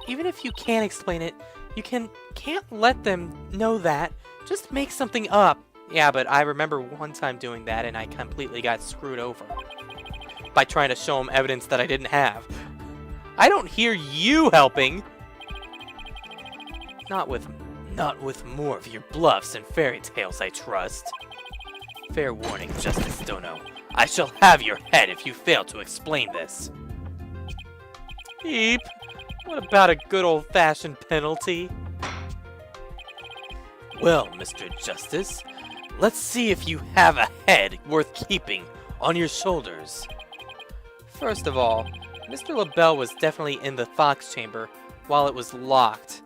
Even if you can't explain it, you can't let them know that. Just make something up. Yeah, but I remember one time doing that and I completely got screwed over by trying to show them evidence that I didn't have. I don't hear you helping. Not with more of your bluffs and fairy tales, I trust. Fair warning, Justice Dono. I shall have your head if you fail to explain this. Eep. What about a good old-fashioned penalty? Well, Mr. Justice, let's see if you have a head worth keeping on your shoulders. First of all, Mr. LaBelle was definitely in the Fox Chamber while it was locked.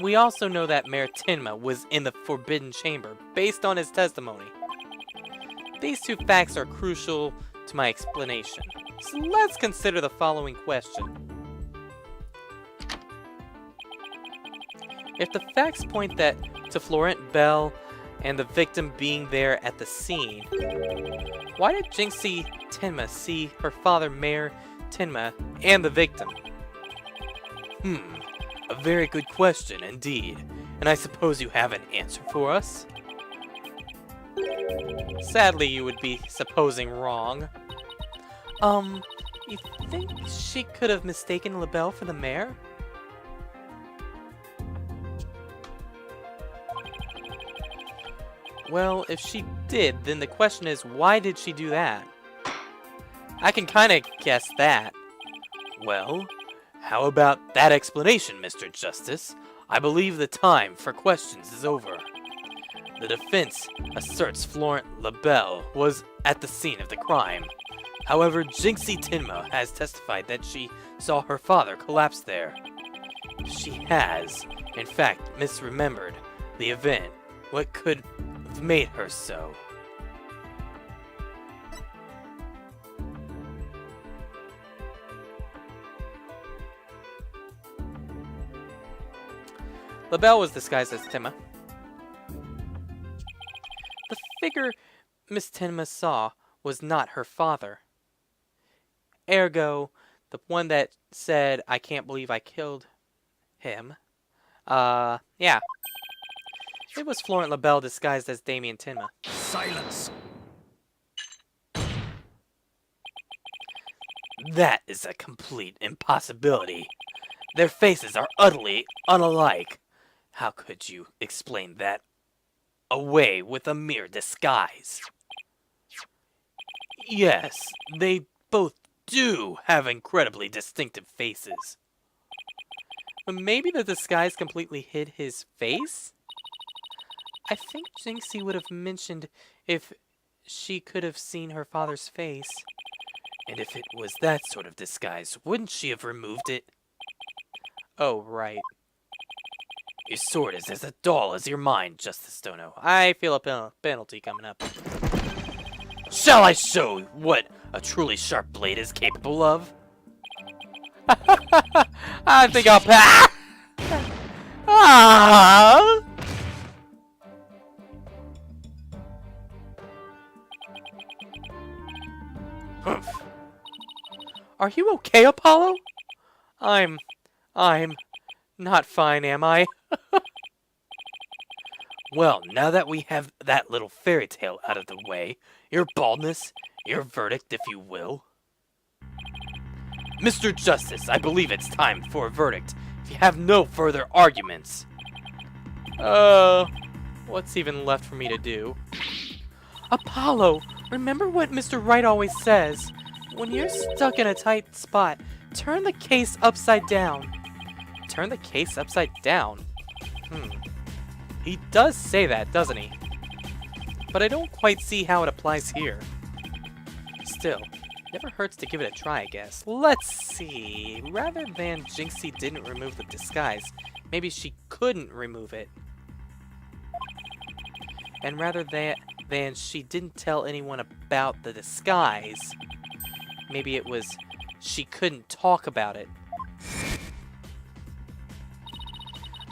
We also know that Mayor Tenma was in the Forbidden Chamber, based on his testimony. These two facts are crucial to my explanation. So let's consider the following question. If the facts point to Florent Bell and the victim being there at the scene, why did Jinxie Tenma see her father, Mayor Tenma, and the victim? A very good question indeed. And I suppose you have an answer for us? Sadly, you would be supposing wrong. You think she could have mistaken LaBelle for the mayor? Well, if she did, then the question is, why did she do that? I can kinda guess that. Well, how about that explanation, Mr. Justice? I believe the time for questions is over. The defense asserts Florent LaBelle was at the scene of the crime. However, Jinxie Tenma has testified that she saw her father collapse there. She has, in fact, misremembered the event. What could have made her so? LaBelle was disguised as Tenma. The figure Miss Tenma saw was not her father. Ergo, the one that said, "I can't believe I killed him." Yeah. It was Florent LaBelle disguised as Damien Tenma. Silence! That is a complete impossibility. Their faces are utterly unalike. How could you explain that away with a mere disguise? Yes, they both do have incredibly distinctive faces. But maybe the disguise completely hid his face? I think Jinxie would have mentioned if she could have seen her father's face. And if it was that sort of disguise, wouldn't she have removed it? Oh, right. Your sword is as dull as your mind, Justice Dono. I feel a penalty coming up. Shall I show what a truly sharp blade is capable of? I think I'll pass. Ah! Humph. Are you okay, Apollo? I'm not fine, am I? Well, now that we have that little fairy tale out of the way, your baldness, your verdict, if you will. Mr. Justice, I believe it's time for a verdict. If you have no further arguments. What's even left for me to do? Apollo, remember what Mr. Wright always says. When you're stuck in a tight spot, turn the case upside down. Turn the case upside down? He does say that, doesn't he? But I don't quite see how it applies here. Still, never hurts to give it a try, I guess. Let's see. Rather than Jinxie didn't remove the disguise, maybe she couldn't remove it. And rather than she didn't tell anyone about the disguise, maybe it was she couldn't talk about it.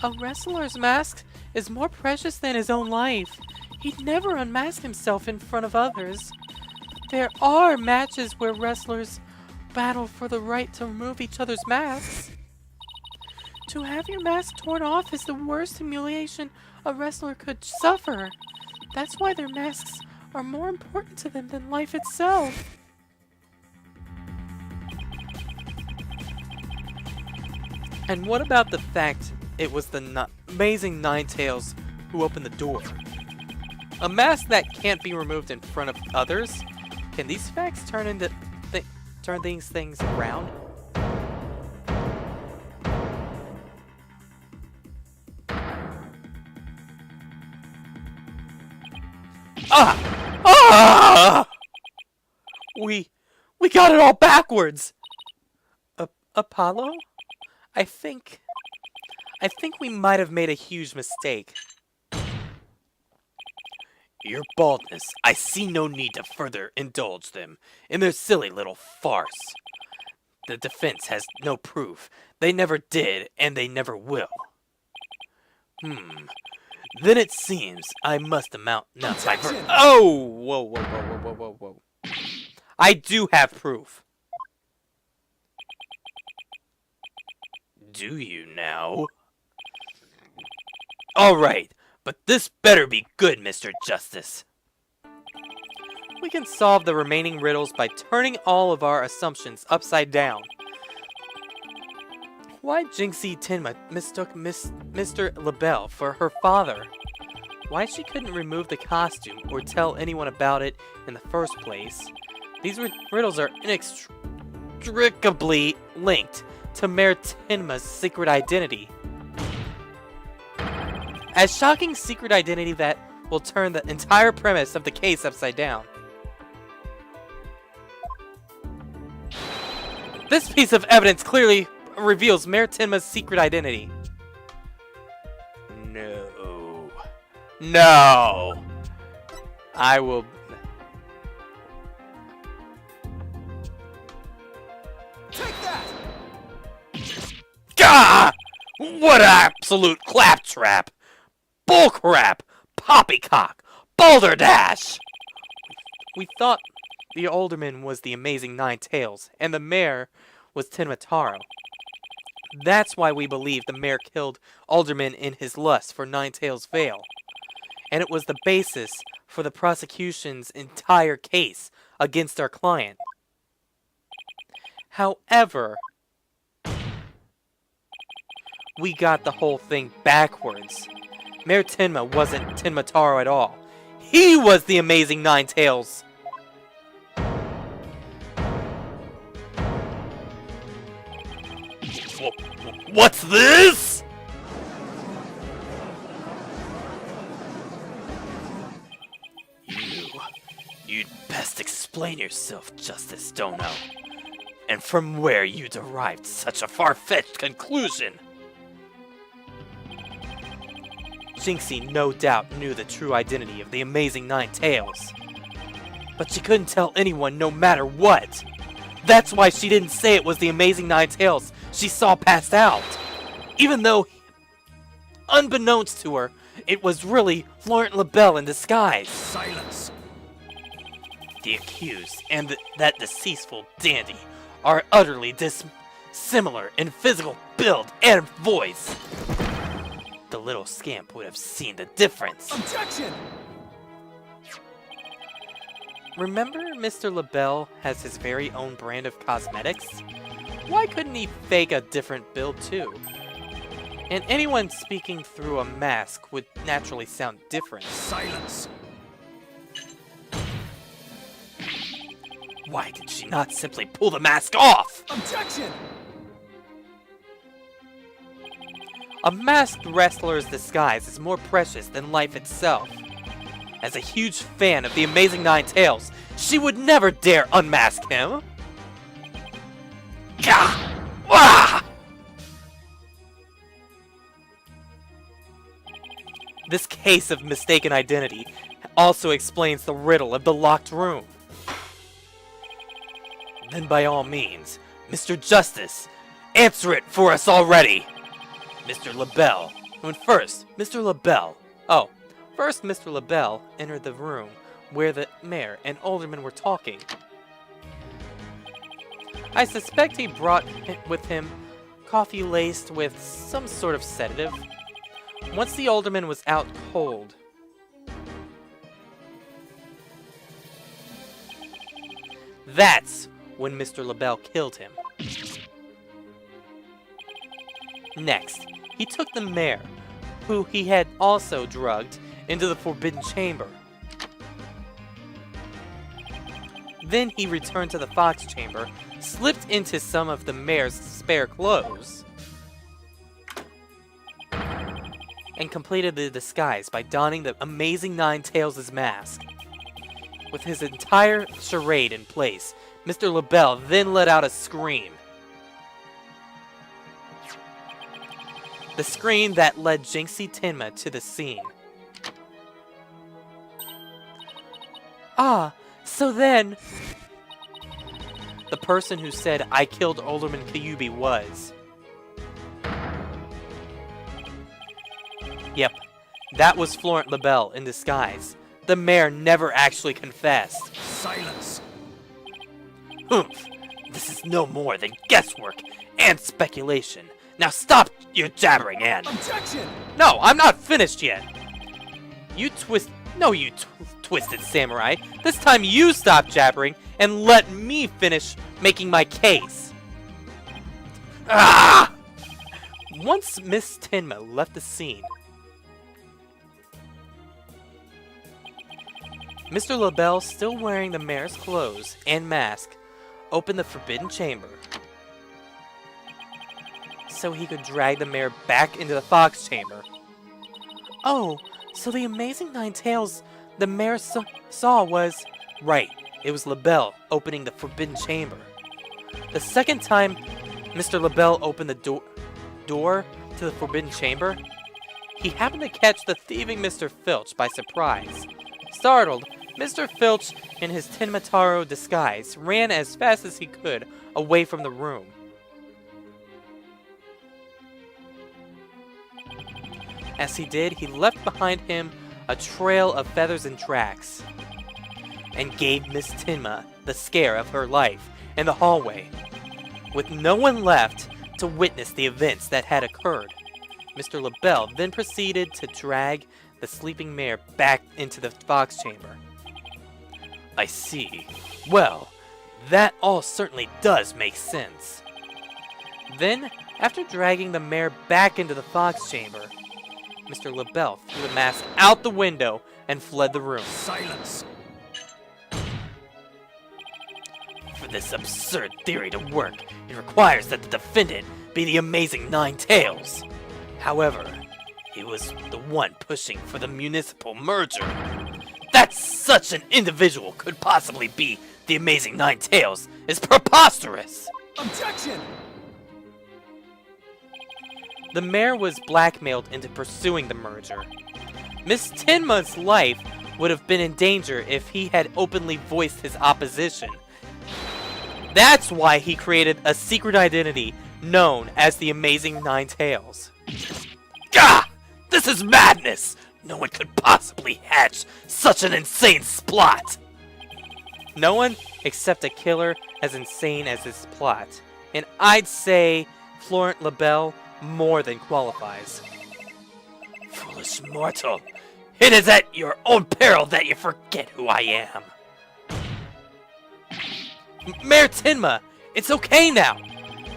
A wrestler's mask is more precious than his own life. He'd never unmask himself in front of others. There are matches where wrestlers battle for the right to remove each other's masks. To have your mask torn off is the worst humiliation a wrestler could suffer. That's why their masks are more important to them than life itself. And what about the fact it was the amazing Ninetales who opened the door? A mask that can't be removed in front of others? Can these facts turn these things around? Ah! Ah! We got it all backwards. Apollo? I think we might have made a huge mistake. Your baldness, I see no need to further indulge them in their silly little farce. The defense has no proof. They never did, and they never will. Then it seems I must amount now my Oh! Whoa. I do have proof. Do you now? Alright, but this better be good, Mr. Justice. We can solve the remaining riddles by turning all of our assumptions upside down. Why Jinxie Tenma mistook Mr. LaBelle for her father? Why she couldn't remove the costume or tell anyone about it in the first place? These riddles are inextricably linked to Mayor Tenma's secret identity. A shocking secret identity that will turn the entire premise of the case upside down. This piece of evidence clearly reveals Mayor Tenma's secret identity. No. I will... Take that! Gah! What absolute claptrap! Bullcrap! Poppycock! Balderdash! We thought the Alderman was the amazing Ninetales, and the mayor was Tenma Taro. That's why we believe the mayor killed Alderman in his lust for Ninetales' veil. And it was the basis for the prosecution's entire case against our client. However, we got the whole thing backwards. Mayor Tenma wasn't Tenma Taro at all. He was the amazing Ninetales! What's this? You'd best explain yourself, Justice Dono. And from where you derived such a far-fetched conclusion. Jinxie no doubt knew the true identity of the amazing Ninetales. But she couldn't tell anyone no matter what. That's why she didn't say it was the amazing Ninetales she saw passed out. Even though, unbeknownst to her, it was really Florent LaBelle in disguise. Silence! The accused and that deceitful dandy are utterly dissimilar in physical build and voice. The little scamp would have seen the difference. Objection! Remember Mr. LaBelle has his very own brand of cosmetics? Why couldn't he fake a different build too? And anyone speaking through a mask would naturally sound different. Silence! Why did she not simply pull the mask off? Objection! A masked wrestler's disguise is more precious than life itself. As a huge fan of the amazing Ninetales, she would never dare unmask him. Gah! Ah! This case of mistaken identity also explains the riddle of the locked room. Then by all means, Mr. Justice, answer it for us already! Mr. LaBelle. First, Mr. LaBelle entered the room where the mayor and alderman were talking. I suspect he brought with him coffee laced with some sort of sedative. Once the alderman was out cold, that's when Mr. LaBelle killed him. Next, he took the mayor, who he had also drugged, into the Forbidden Chamber. Then he returned to the Fox Chamber, slipped into some of the mayor's spare clothes, and completed the disguise by donning the Amazing Nine Tails' mask. With his entire charade in place, Mr. LaBelle then let out a scream. The scream that led Jinxie Tenma to the scene. Ah, so then... The person who said, "I killed Alderman Kyubi" was... Yep, that was Florent LaBelle in disguise. The mayor never actually confessed. Silence. Humph, this is no more than guesswork and speculation. Now stop your jabbering and... Objection! No, I'm not finished yet! You twisted samurai. This time you stop jabbering and let me finish making my case. Ah! Once Miss Tenma left the scene, Mr. LaBelle, still wearing the mayor's clothes and mask, opened the Forbidden Chamber so he could drag the mayor back into the Fox Chamber. Oh, so the Amazing Nine Tails the mayor saw was... Right, it was LaBelle opening the Forbidden Chamber. The second time Mr. LaBelle opened the door to the Forbidden Chamber, he happened to catch the thieving Mr. Filch by surprise. Startled, Mr. Filch, in his Tenmataro disguise, ran as fast as he could away from the room. As he did, he left behind him a trail of feathers and tracks, and gave Miss Tenma the scare of her life in the hallway. With no one left to witness the events that had occurred, Mr. LaBelle then proceeded to drag the sleeping mayor back into the Fox Chamber. I see. Well, that all certainly does make sense. Then, after dragging the mayor back into the Fox Chamber, Mr. LaBelle threw the mask out the window and fled the room. Silence. For this absurd theory to work, it requires that the defendant be the Amazing Nine Tails. However, he was the one pushing for the municipal merger. That such an individual could possibly be the Amazing Nine Tails is preposterous! Objection! The mayor was blackmailed into pursuing the merger. Miss Tenma's life would have been in danger if he had openly voiced his opposition. That's why he created a secret identity known as the Amazing Nine Tails. Gah! This is madness! No one could possibly hatch such an insane plot! No one except a killer as insane as this plot. And I'd say Florent LaBelle more than qualifies. Foolish mortal! It is at your own peril that you forget who I am! Mayor Tenma, it's okay now!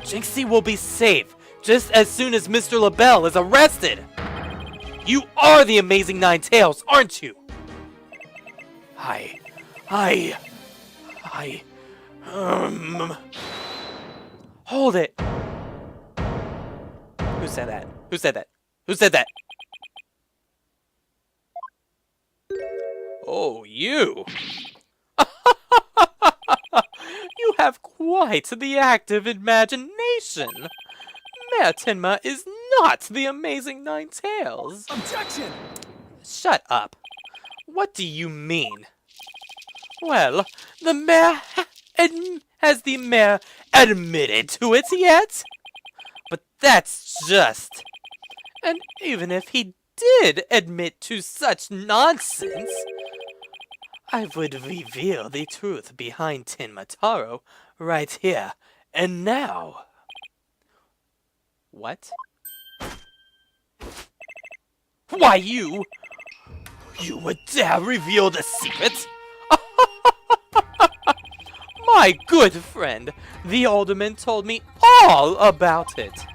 Jinxie will be safe just as soon as Mr. LaBelle is arrested! You are the Amazing Nine Tails, aren't you? Hold it! Who said that? Who said that? Who said that? Oh, you! You have quite the active imagination! Mayor Tenma is not the Amazing Nine Tails! Objection! Shut up. What do you mean? Well, the mayor has the mayor admitted to it yet? But that's just... And even if he did admit to such nonsense, I would reveal the truth behind Tenmataro right here And now... What? Why, you would dare reveal the secret? My good friend, the Alderman told me all about it.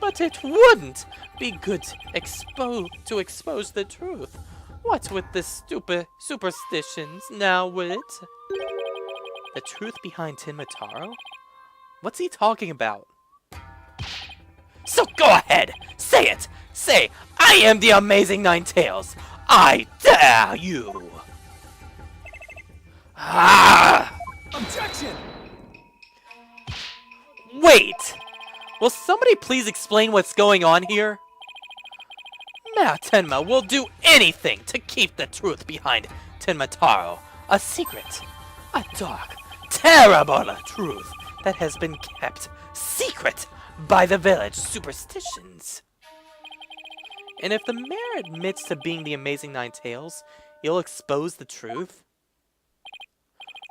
But it wouldn't be good to expose the truth. What's with the stupid superstitions now, would it? The truth behind Tinmataro? What's he talking about? So go ahead! Say it! Say, I am the Amazing Ninetales! I dare you! Ah! Objection! Wait! Will somebody please explain what's going on here? Mayor Tenma will do anything to keep the truth behind Tinmataro a secret. A dark, terrible truth that has been kept secret by the village superstitions. And if the mayor admits to being the Amazing Ninetales, you'll expose the truth?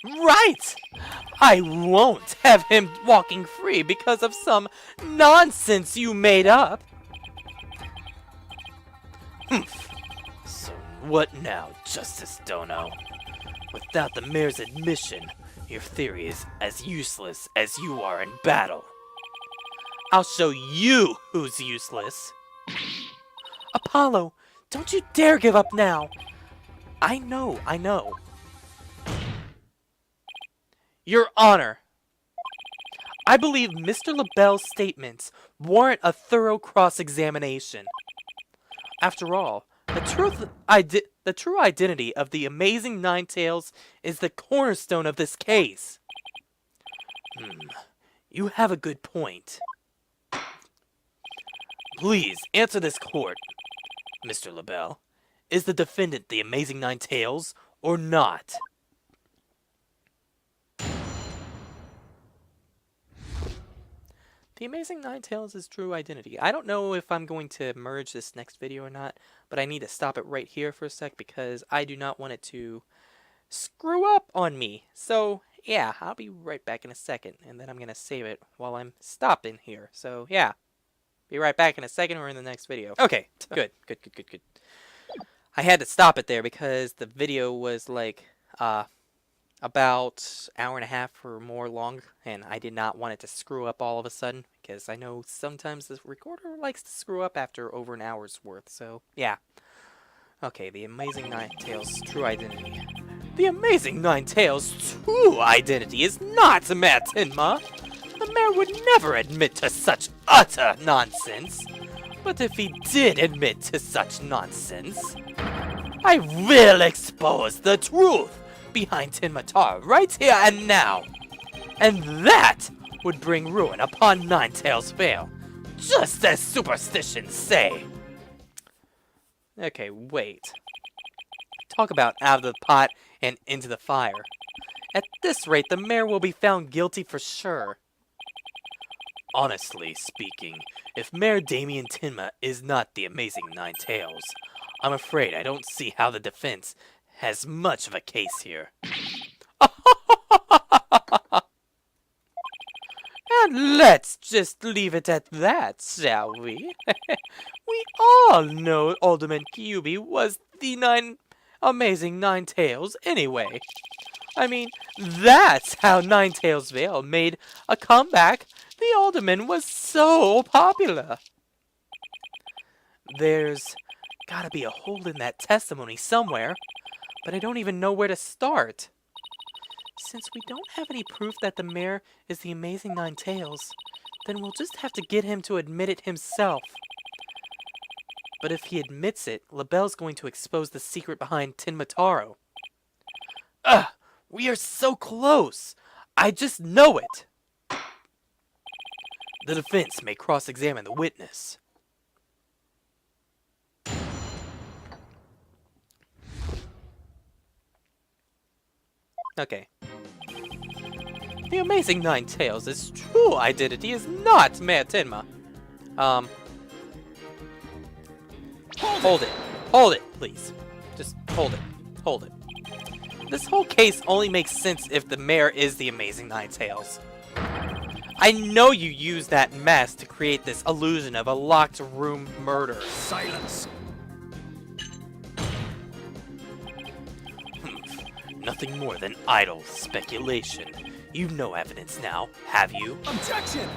Right! I won't have him walking free because of some nonsense you made up. Humph. So what now, Justice Dono? Without the mayor's admission, your theory is as useless as you are in battle. I'll show you who's useless. Apollo, don't you dare give up now. I know. Your Honor, I believe Mr. LaBelle's statements warrant a thorough cross-examination. After all, the true identity of the Amazing Ninetales is the cornerstone of this case. You have a good point. Please answer this court, Mr. LaBelle. Is the defendant the Amazing Ninetales or not? The Amazing Ninetales' true identity. I don't know if I'm going to merge this next video or not, but I need to stop it right here for a sec because I do not want it to screw up on me. So, yeah, I'll be right back in a second, and then I'm going to save it while I'm stopping here. So, yeah, be right back in a second or in the next video. Okay, good. I had to stop it there because the video was like, about an hour and a half or more long, and I did not want it to screw up all of a sudden, because I know sometimes the recorder likes to screw up after over an hour's worth, so yeah. Okay, the Amazing Ninetales' true identity. The Amazing Ninetales' true identity is not Mayor Tenma. The mayor would never admit to such utter nonsense. But if he did admit to such nonsense, I will expose the truth behind Tinmataro right here and now. And that would bring ruin upon Ninetales Vale, just as superstitions say. Okay, wait. Talk about out of the pot and into the fire. At this rate, the mayor will be found guilty for sure. Honestly speaking, if Mayor Damien Tenma is not the Amazing Ninetales, I'm afraid I don't see how the defense has much of a case here. And let's just leave it at that, shall we? We all know Alderman Kyubi was the Amazing Ninetales anyway. I mean, that's how Ninetales Vale made a comeback. The Alderman was so popular. There's gotta be a hole in that testimony somewhere, but I don't even know where to start. Since we don't have any proof that the mayor is the Amazing Ninetales, then we'll just have to get him to admit it himself. But if he admits it, LaBelle's going to expose the secret behind Tinmataro. Ugh! We are so close! I just know it! The defense may cross-examine the witness. Okay. The Amazing Ninetales' true identity is not Mayor Tenma. Hold it, please. Just hold it. This whole case only makes sense if the mayor is the Amazing Ninetales. I know you used that mask to create this illusion of a locked room murder. Silence. Nothing more than idle speculation. You've no evidence now, have you? Objection!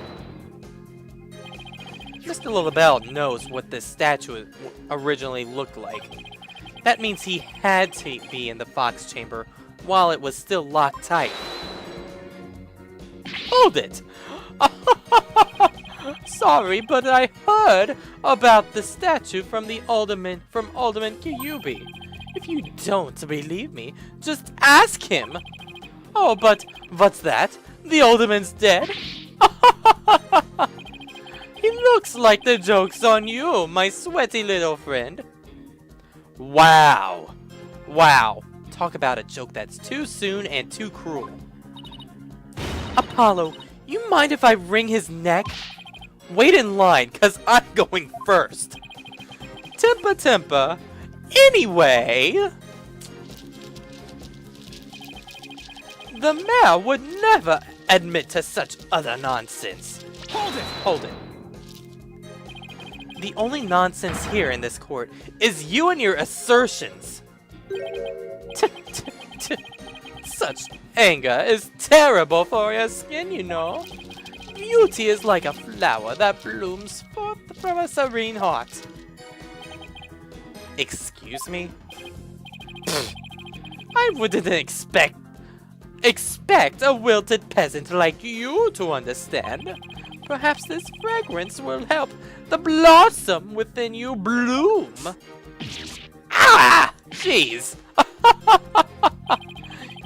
Mr. LaBelle knows what this statue originally looked like. That means he had to be in the Fox chamber while it was still locked tight. Hold it! Sorry, but I heard about the statue from Alderman Kyubi. If you don't believe me, just ask him. Oh, but what's that? The Alderman's dead? He looks like the joke's on you, my sweaty little friend. Wow. Wow. Talk about a joke that's too soon and too cruel. Apollo, you mind if I wring his neck? Wait in line, cause I'm going first. Tempa. Anyway, the mayor would never admit to such utter nonsense. Hold it. The only nonsense here in this court is you and your assertions. Such anger is terrible for your skin, you know. Beauty is like a flower that blooms forth from a serene heart. Excuse me? I wouldn't expect a wilted peasant like you to understand. Perhaps this fragrance will help the blossom within you bloom. Ah! Jeez!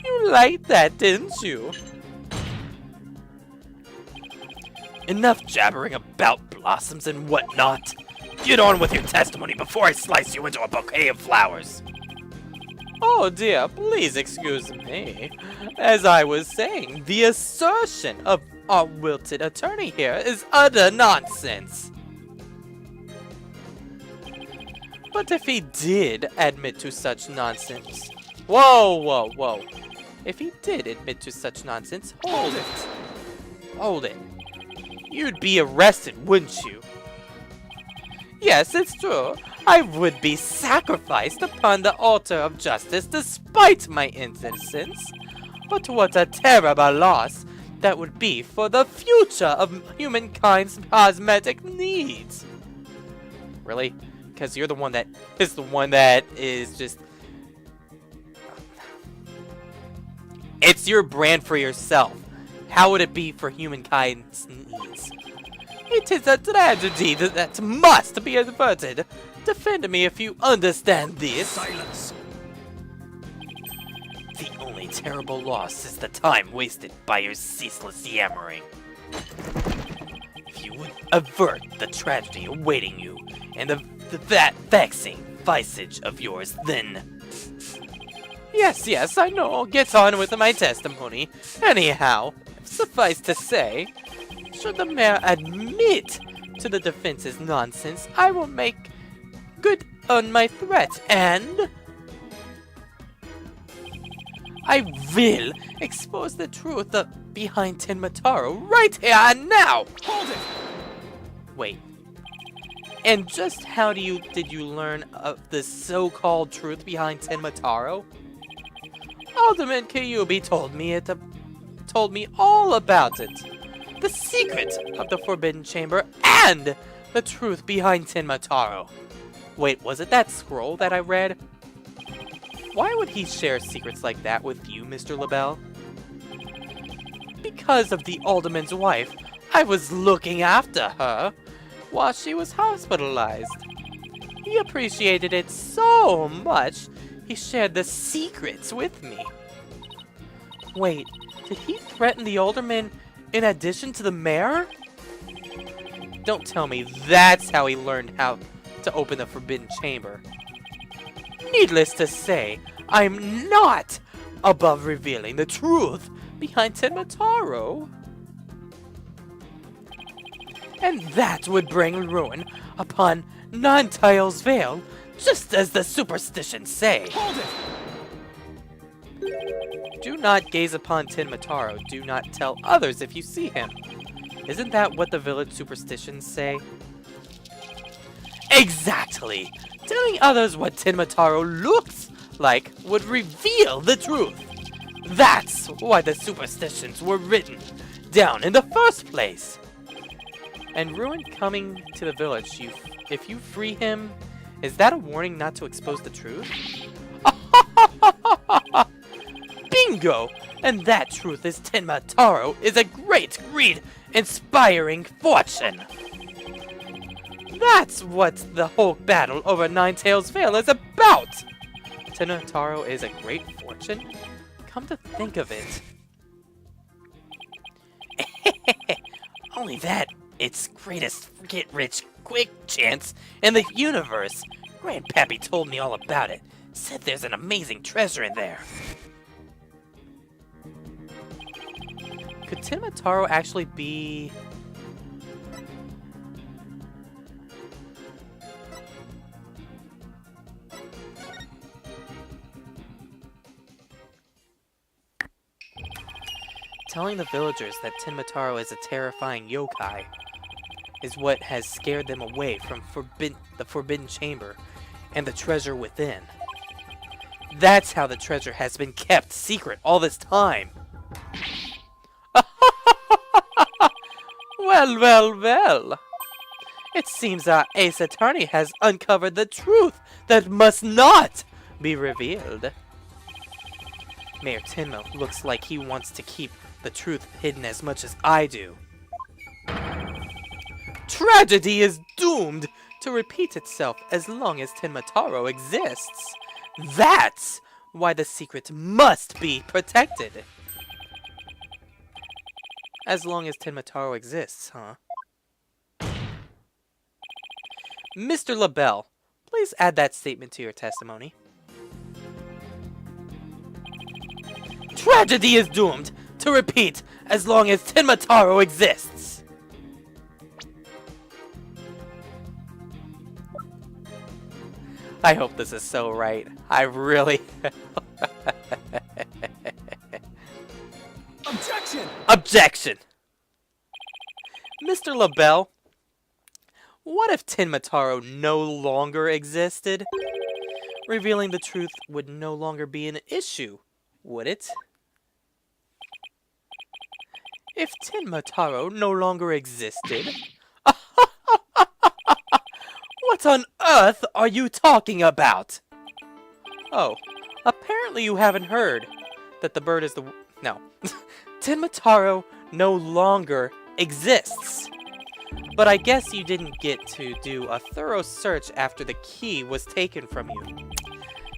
You liked that, didn't you? Enough jabbering about blossoms and whatnot. Get on with your testimony before I slice you into a bouquet of flowers. Oh dear, please excuse me. As I was saying, the assertion of our wilted attorney here is utter nonsense. But if he did admit to such nonsense... Whoa. If he did admit to such nonsense, hold it. You'd be arrested, wouldn't you? Yes, it's true. I would be sacrificed upon the altar of justice despite my innocence. But what a terrible loss that would be for the future of humankind's cosmetic needs. Really? Because you're the one that is just... It's your brand for yourself. How would it be for humankind's needs? It is a tragedy that must be averted. Defend me if you understand this. Silence. The only terrible loss is the time wasted by your ceaseless yammering. If you would avert the tragedy awaiting you and that vexing visage of yours, then... Yes, I know. Get on with my testimony. Anyhow, suffice to say, should the mayor admit to the defense's nonsense, I will make good on my threat, and I will expose the truth behind Tenmataro right here and now! Hold it! Wait. And just how did you learn of the so-called truth behind Tenmataro? Alderman Kyubi told me all about it. The secret of the Forbidden Chamber and the truth behind Tenmataro. Wait, was it that scroll that I read? Why would he share secrets like that with you, Mr. LaBelle? Because of the Alderman's wife. I was looking after her while she was hospitalized. He appreciated it so much, he shared the secrets with me. Wait, did he threaten the Alderman in addition to the mayor? Don't tell me that's how he learned how to open the Forbidden Chamber. Needless to say, I'm not above revealing the truth behind Tenmataro. And that would bring ruin upon Nantail's Vale, just as the superstitions say. Hold it! Do not gaze upon Tenmataro. Do not tell others if you see him. Isn't that what the village superstitions say? Exactly! Telling others what Tenmataro looks like would reveal the truth. That's why the superstitions were written down in the first place. And Ruin coming to the village, if you free him, is that a warning not to expose the truth? Bingo! And that truth is Tenmataro is a great greed, inspiring fortune. That's what the whole battle over Ninetails Vale is about! Tenmataro is a great fortune? Come to think of it. Only that, it's greatest get-rich quick chance in the universe. Grandpappy told me all about it. Said there's an amazing treasure in there. Could Tenmataro actually be... Telling the villagers that Tenmataro is a terrifying yokai is what has scared them away from the Forbidden Chamber and the treasure within. That's how the treasure has been kept secret all this time. Well, well, well. It seems our ace attorney has uncovered the truth that must not be revealed. Mayor Tenmo looks like he wants to keep the truth hidden as much as I do. Tragedy is doomed to repeat itself as long as Tenmataro exists. That's why the secret must be protected. As long as Tenmataro exists, huh? Mr. LaBelle, please add that statement to your testimony. Tragedy is doomed to repeat as long as Tenmataro exists. I hope this is so right. I really... Objection! Objection! Mr. LaBelle, what if Tenmataro no longer existed? Revealing the truth would no longer be an issue, would it? If Tenmataro no longer existed... What on earth are you talking about? Oh, apparently you haven't heard that the bird is the... No. Tenmataro no longer exists. But I guess you didn't get to do a thorough search after the key was taken from you.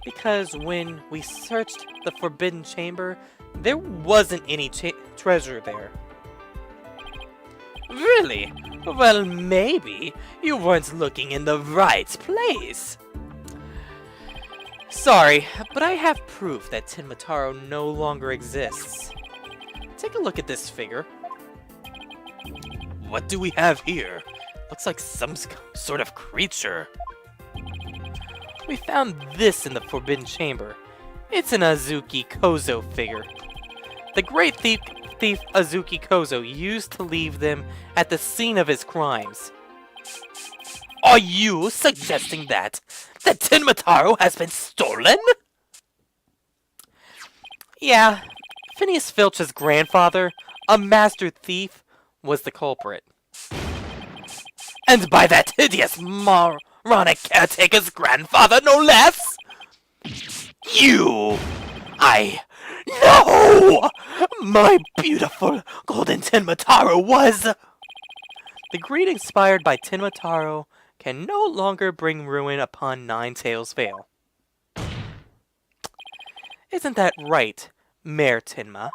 Because when we searched the Forbidden Chamber, there wasn't any treasure there. Really? Well, maybe you weren't looking in the right place. Sorry, but I have proof that Tenmataro no longer exists. Take a look at this figure. What do we have here? Looks like some sort of creature. We found this in the Forbidden Chamber. It's an Azuki Kozo figure. The great thief Azuki Kozo used to leave them at the scene of his crimes. Are you suggesting that Tenmataro has been stolen? Yeah, Phineas Filch's grandfather, a master thief, was the culprit. And by that hideous moronic caretaker's grandfather, no less? No! My beautiful golden Tenmataro was... The greed inspired by Tenmataro can no longer bring ruin upon Ninetails Vale. Isn't that right, Mayor Tenma?